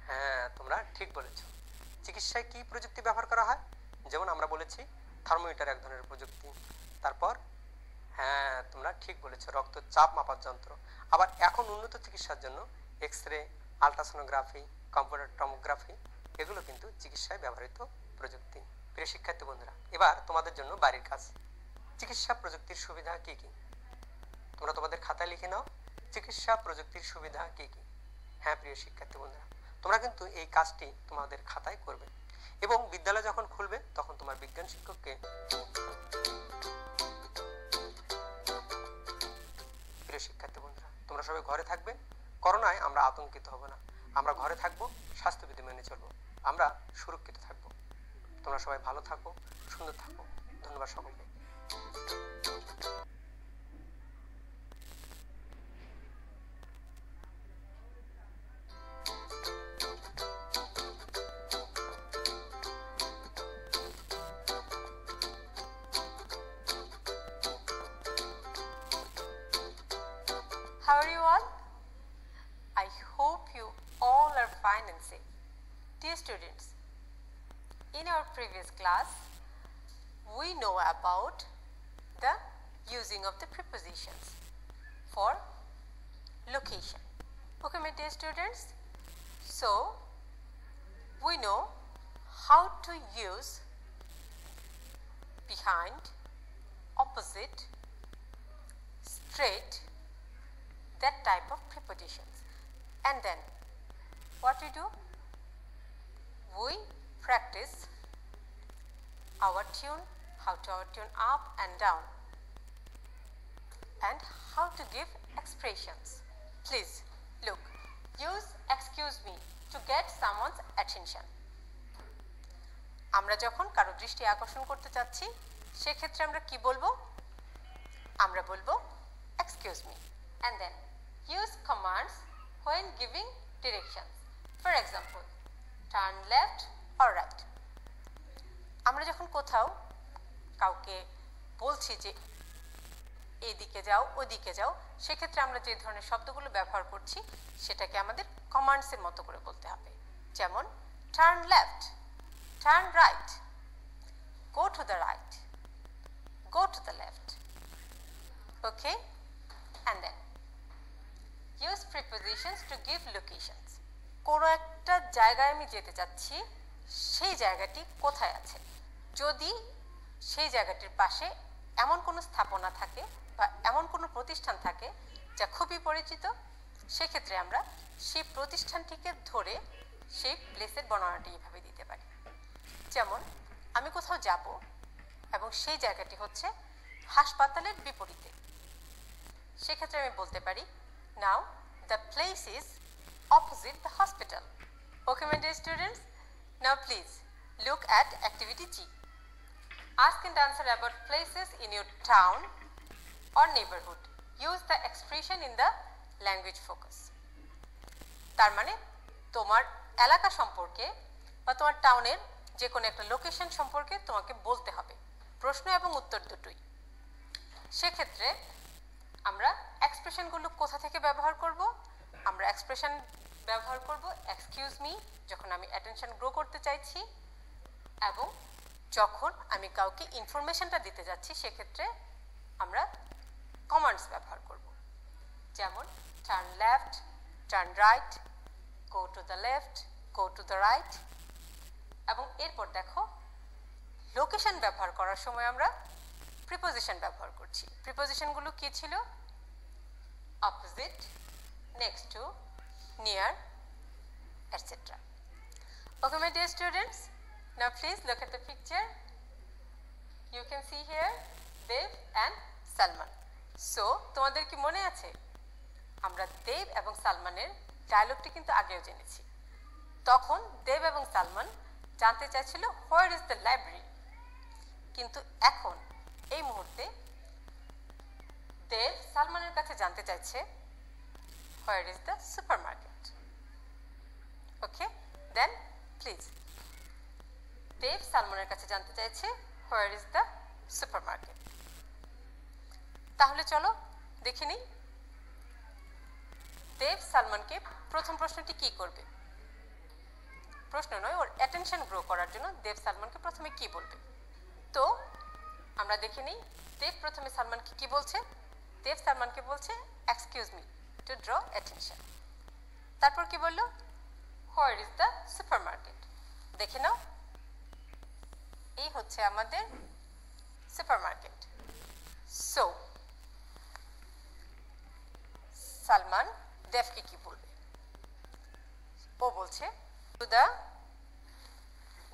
হ্যাঁ, তোমরা ঠিক বলেছো। চিকিৎসায় কি প্রযুক্তি ব্যবহার করা হয়? যেমন আমরা বলেছি থার্মোমিটার এক ধরনের প্রযুক্তি। তারপর হ্যাঁ, তোমরা ঠিক বলেছো, রক্তচাপ মাপার যন্ত্র। আবার এখন উন্নত চিকিৎসার জন্য X ray, ultrasonography, computer tomography, এগুলো কিন্তু চিকিৎসায় ব্যবহৃত প্রযুক্তি। প্রিয় শিক্ষার্থী বন্ধুরা, এবার তোমাদের জন্য বাড়ির কাজ। চিকিৎসা প্রযুক্তির সুবিধা কি কি? তোমরা তোমাদের খাতায় লিখে নাও, চিকিৎসা প্রযুক্তির সুবিধা কি কি। হ্যাঁ প্রিয় শিক্ষার্থী বন্ধুরা, তোমরা কিন্তু এই কাজটি তোমাদের খাতায় করবে এবং বিদ্যালয় যখন খুলবে তখন তোমার বিজ্ঞান শিক্ষককে। প্রিয় শিক্ষার্থী বন্ধুরা, তোমরা সবাই ঘরে থাকবে। করোনায় আমরা আতঙ্কিত হব না, আমরা ঘরে থাকবো, স্বাস্থ্যবিধি মেনে চলবো, আমরা সুরক্ষিত থাকবো। তোমরা সবাই ভালো থাকো, সুন্দর থাকো। ধন্যবাদ সকলকে। How are you all? I hope you all are fine and safe. Dear students, in our previous class, we know about the using of the prepositions for location. Okay, my dear students, so we know how to use behind, opposite, straight, that type of prepositions. And then what we do? We practice our tune, how to our tune up and down, and how to give expressions. Please look, use excuse me to get someone's attention. আমরা যখন কারো দৃষ্টি আকর্ষণ করতে চাচ্ছি সেক্ষেত্রে আমরা কি বলবো? আমরা বলবো excuse me, and then use commands when giving directions. For example, turn left or right. আমরা যখন কোথাও কাউকে বলছি যে এদিকে যাও ওদিকে যাও, সেক্ষেত্রে আমরা যে ধরনের শব্দগুলো ব্যবহার করছি সেটাকে আমাদের কমান্ডসের মতো করে বলতে হবে। যেমন turn left, turn right, go to the right, go to the left. Okay, and then use prepositions to give locations. কোনো একটা জায়গায় আমি যেতে চাচ্ছি, সেই জায়গাটি কোথায় আছে? যদি সেই জায়গাটির পাশে এমন কোনো স্থাপনা থাকে বা এমন কোনো প্রতিষ্ঠান থাকে যা খুবই পরিচিত, সেক্ষেত্রে আমরা সেই প্রতিষ্ঠানটিকে ধরে সেই প্লেসের বর্ণনাটি এইভাবে দিতে পারি। যেমন আমি কোথাও যাব এবং সেই জায়গাটি হচ্ছে হাসপাতালের বিপরীতে, সেক্ষেত্রে আমি বলতে পারি now the place is opposite the hospital. Okay my dear students, now please look at activity G. Ask and answer about places in your town or neighborhood. Use the expression in the language focus. তার মানে তোমার এলাকা সম্পর্কে বা তোমার টাউনের যে কোনো একটা লোকেশন সম্পর্কে তোমাকে বলতে হবে, প্রশ্ন এবং উত্তর দুটোই। সেক্ষেত্রে আমরা এক্সপ্রেশনগুলো কোথা থেকে ব্যবহার করব? আমরা এক্সপ্রেশন ব্যবহার করব এক্সকিউজ মি যখন আমি অ্যাটেনশন গ্রো করতে চাইছি, এবং যখন আমি কাউকে ইনফরমেশনটা দিতে যাচ্ছি সেক্ষেত্রে আমরা কমান্ডস ব্যবহার করব। যেমন turn left, turn right, go to the left, go to the right. এবং এরপর দেখো লোকেশন ব্যবহার করার সময় আমরা প্রিপোজিশন ব্যবহার করছি। প্রিপোজিশনগুলো কি ছিল? Opposite, next to, near, etcetera. Okay my dear students, now please look at the picture. You can see here Dev and Salman. So তোমাদের কি মনে আছে আমরা দেব এবং সালমানের ডায়লগটি কিন্তু আগেও জেনেছি। তখন দেব এবং সালমান জানতে চাইছিল হোয়ার ইজ দ্য লাইব্রেরি, কিন্তু এখন এই মুহূর্তে দেব সালমানের কাছে জানতে চাইছে where is the supermarket. Okay, then please. Dev সালমানের কাছে জানতে চাইছে হোয়ার ইজ দ্য সুপারমার্কেট। তাহলে চলো দেখে নিই দেব সালমানকে প্রথম প্রশ্নটি কি করবে। প্রশ্ন নয়, ওর অ্যাটেনশন গ্রো করার জন্য দেব সালমানকে প্রথমে কি বলবে। তো আমরা দেখে নিই দেব প্রথমে সালমানকে কি বলছে। দেব সালমানকে বলছে excuse me two draw attention. তারপর কি বলল, হোয়ার ইজ দ্য সুপারমার্কেট। দেখে নাও, এই হচ্ছে আমাদের সুপারমার্কেট। সো সালমান দেবকে কি বলবে, ও বলছে to the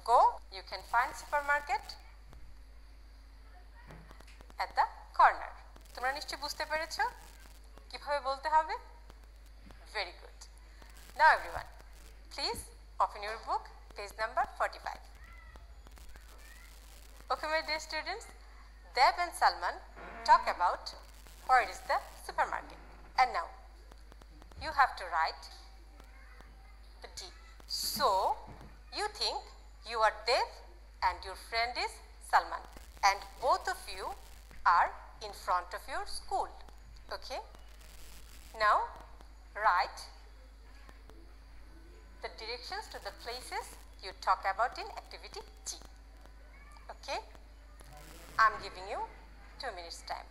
go you can find supermarket at the corner। তোমরা নিশ্চয়ই বুঝতে পেরেছো কিভাবে বলতে হবে। Very good. Now everyone please open your book, page number 45। Okay, my dear students, Deb and Salman talk about where is the supermarket. And now you have to write the D. So you think you are Deb and your friend is Salman, and both of you are in front of your school. Okay, now write the directions to the places you talk about in activity G. Okay, I'm giving you 2 minutes time.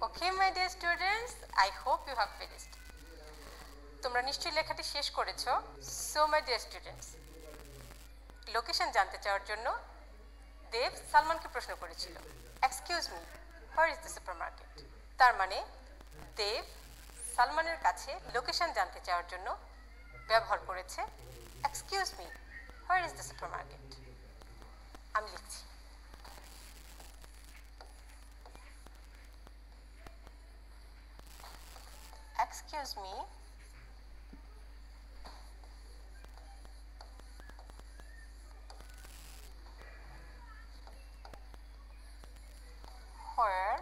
Okay, my dear students, I hope you have finished. তোমরা নিশ্চয়ই লেখাটি শেষ করেছো। So my dear students, location জানতে চাওয়ার জন্য দেব সালমানকে প্রশ্ন করেছিল excuse me where is the supermarket. তার মানে দেব সালমানের কাছে লোকেশন জানতে চাওয়ার জন্য ব্যবহার করেছে excuse me where is the supermarket. আমি লিখছি excuse me, where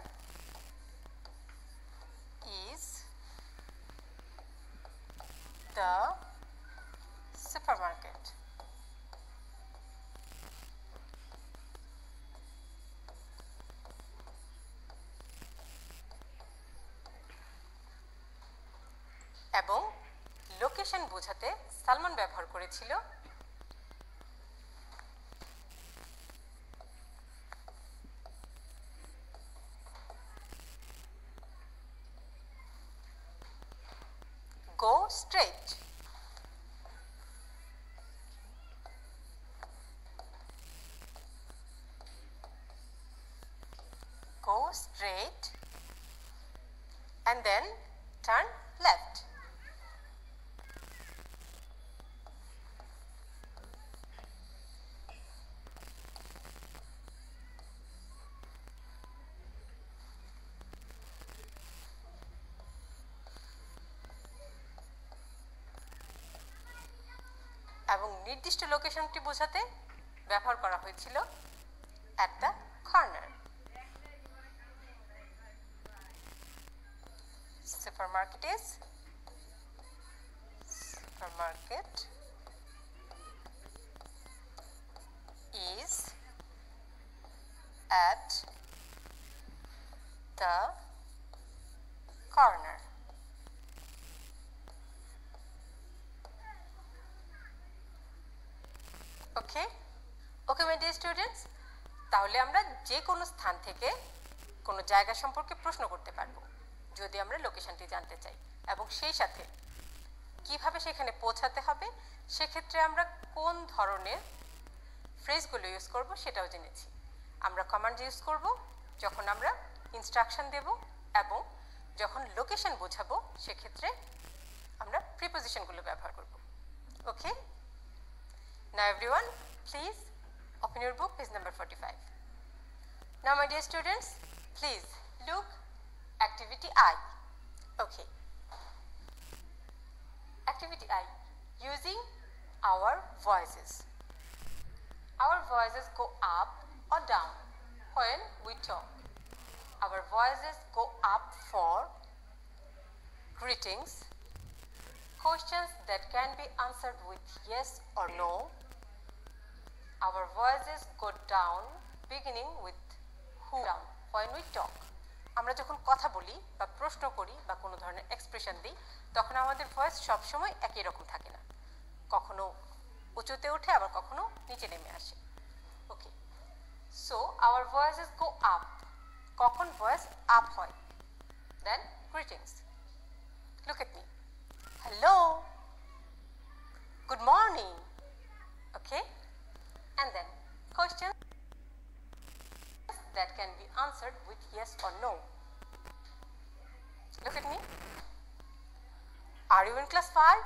is the supermarket? এবং লোকেশন বোঝাতে সালমান ব্যবহার করেছিল straight. Go straight and then turn left. এবং নির্দিষ্ট লোকেশনটি বোঝাতে ব্যবহার করা হয়েছিল at the corner. Supermarket is at the corner. Okay? Okay, my dear students, তাহলে আমরা যে কোনো স্থান থেকে কোনো জায়গা সম্পর্কে প্রশ্ন করতে পারবো যদি আমরা লোকেশনটি জানতে চাই, এবং সেই সাথে কিভাবে সেখানে পৌঁছাতে হবে সেক্ষেত্রে আমরা কোন ধরনের ফ্রেজগুলো ইউজ করব সেটাও জেনেছি। আমরা কমান্ড ইউজ করব যখন আমরা ইনস্ট্রাকশন দেব, এবং যখন লোকেশন বোঝাবো সেক্ষেত্রে আমরা প্রিপোজিশনগুলো ব্যবহার করব। ওকে? Now everyone, please open your book, page number 45. Now my dear students, please look activity I. Okay. Activity I, using our voices. Our voices go up or down when we talk. Our voices go up for greetings, questions that can be answered with yes or no. Our voices go down beginning with who down when we talk. আমরা যখন কথা বলি বা প্রশ্ন করি বা কোনো ধরনের এক্সপ্রেশন দিই তখন আমাদের ভয়েস সবসময় একই রকম থাকে না, কখনো উঁচুতে ওঠে আবার কখনো নিচে নেমে আসে। Okay, so our voices go up, কখন ভয়েস আপ হয়? Then greetings, look at me, hello, good morning, okay, and then questions that can be answered with yes or no. Look at me. Are you in class 5?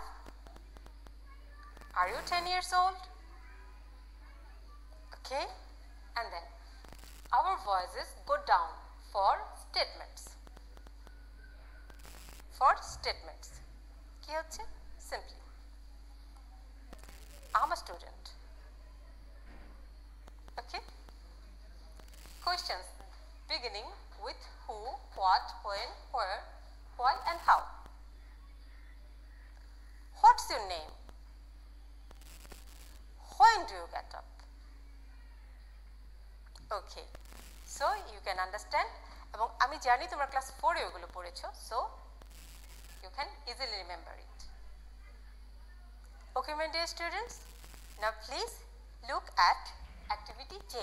Are you 10 years old? Okay, and then our voices go down for statements. For statements কি হচ্ছে? Simply, I'm a student. Okay, questions beginning with who, what, when, where, why and how. What's your name? When do you get up? Okay, so you can understand, এবং আমি জানি তোমরা class 4 এ ওগুলো পড়েছো, so you can easily remember it. Okay, my dear students, now please look at activity J.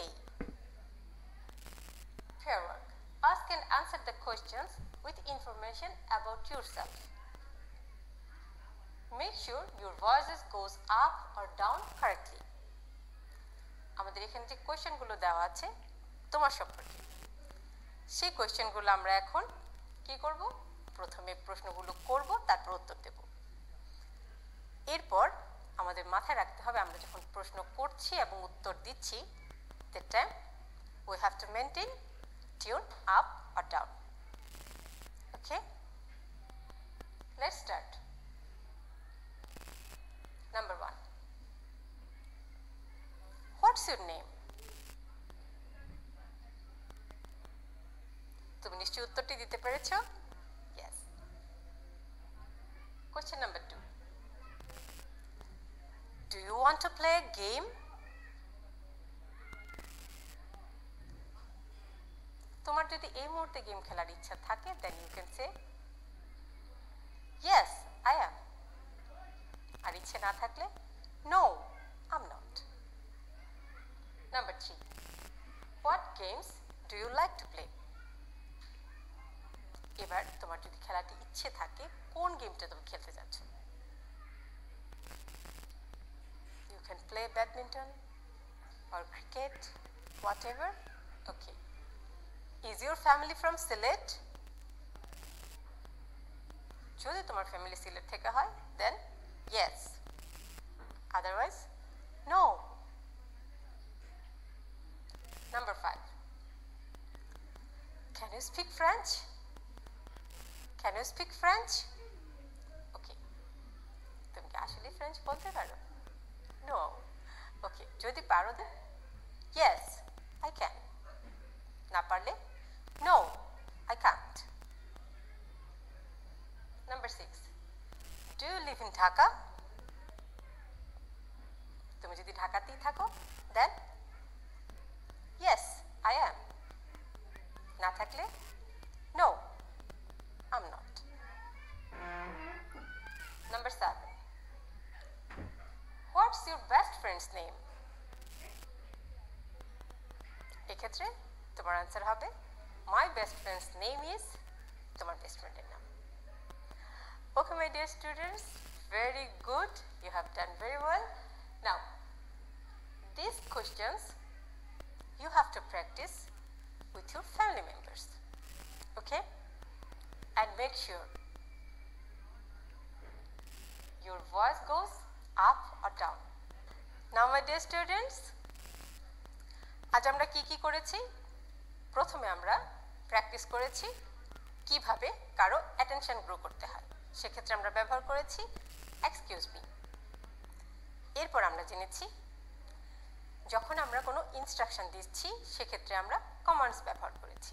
Pair work. Ask and answer the questions with information about yourself. Make sure your voices goes up or down correctly. আমাদের এখানে যে কোয়েশ্চেনগুলো দেওয়া আছে তোমার সম্পর্কে, সেই কোয়েশ্চেনগুলো আমরা এখন কি করব? প্রথমে প্রশ্নগুলো করব, তারপর উত্তর দেব। এরপর আমাদের মাথায় রাখতে হবে আমরা যখন প্রশ্ন করছি এবং উত্তর দিচ্ছি, that time we have to maintain tune up or down. Okay, let's start. Number 1, what's your name? তুমি নিশ্চয়ই উত্তরটি দিতে পেরেছো? Yes. Question number 2, do you want to play a game? তোমার যদি এই মুহূর্তে গেম খেলার ইচ্ছা থাকে, then you can say yes, I am. আর ইচ্ছে না থাকলে no, I'm not. Number 3, what games do you like to play? এবার তোমার যদি খেলাটি ইচ্ছে থাকে, কোন গেমটা তুমি খেলতে যাচ্ছ? can play badminton or cricket, whatever. Okay. Is your family from Sylhet? যদি তোমার ফ্যামিলি সিলেট থেকে হয় then yes, otherwise no. Number 5. Can you speak French? Can you speak French? Okay. তুমি কি আসলে ফ্রেঞ্চ বলতে পারো? No. Okay. যদি পারো then yes, I can. না পারলে no, I can't. Number 6. Do you live in Dhaka? তুমি যদি ঢাকাতেই থাকো then yes, I am. না থাকলে no, I'm not. Number 7. What's your best friend's name? এক্ষেত্রে তোমার আনসার হবে my best friend's name is তোমার বেস্ট ফ্রেন্ডের নাম। Okay, my dear students, very good. You have done very well. Now, these questions you have to practice with your family members. Okay? And make sure your voice goes up or down. Now, my dear students, আজ আমরা কি করেছি? প্রথমে আমরা practice করেছি কিভাবে কারো attention grow করতে হয়। সেক্ষেত্রে আমরা ব্যবহার করেছি এক্সকিউজ মি। এরপর আমরা জেনেছি যখন আমরা কোনো ইনস্ট্রাকশন দিচ্ছি সেক্ষেত্রে আমরা কমান্ডস ব্যবহার করেছি,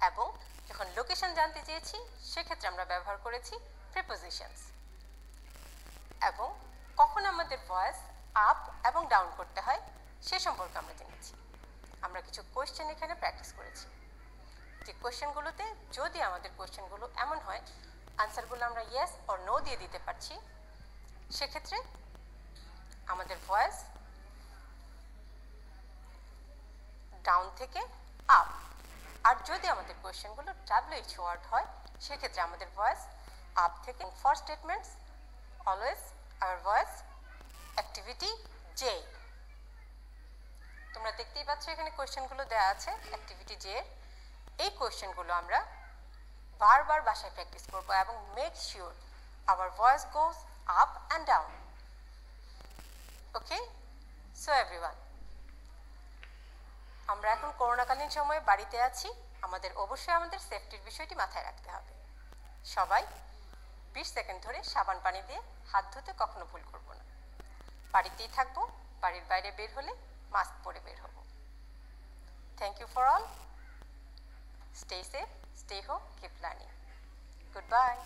এবং যখন লোকেশন জানতে চেয়েছি সেক্ষেত্রে আমরা ব্যবহার করেছি প্রিপোজিশনস, এবং কখন আমাদের ভয়েস আপ এবং ডাউন করতে হয় সে সম্পর্কে আমরা জেনেছি। আমরা কিছু কোয়েশ্চেন এখানে প্র্যাকটিস করেছি, যে কোয়েশ্চেনগুলোতে যদি আমাদের কোয়েশ্চেনগুলো এমন হয় আনসারগুলো আমরা ইয়েস অর নো দিয়ে দিতে পারছি, সেক্ষেত্রে আমাদের ভয়েস ডাউন থেকে আপ। আর যদি আমাদের কোয়েশ্চেনগুলো WH ওয়ার্ড হয় সেক্ষেত্রে আমাদের ভয়েস আপ থেকে। For statements always hour voice activity J. তোমরা দেখতেই পাচ্ছ এখানে কোয়েশ্চেনগুলো দেওয়া আছে অ্যাক্টিভিটি জে। এই কোয়েশ্চেনগুলো আমরা বারবার বাসায় প্র্যাকটিস করব এবং make sure hour voice goes up and down. Okay, so everyone, আমরা এখন করোনাকালীন সময়ে বাড়িতে আছি, আমাদের অবশ্যই আমাদের সেফটির বিষয়টি মাথায় রাখতে হবে। সবাই 20 সেকেন্ড ধরে সাবান পানি দিয়ে হাত ধুতে কখনো ভুল করব না। বাড়িতেই থাকবো, বাড়ির বাইরে বের হলে মাস্ক পরে বের হব। Thank you for all. Stay safe, stay home, keep learning. Goodbye.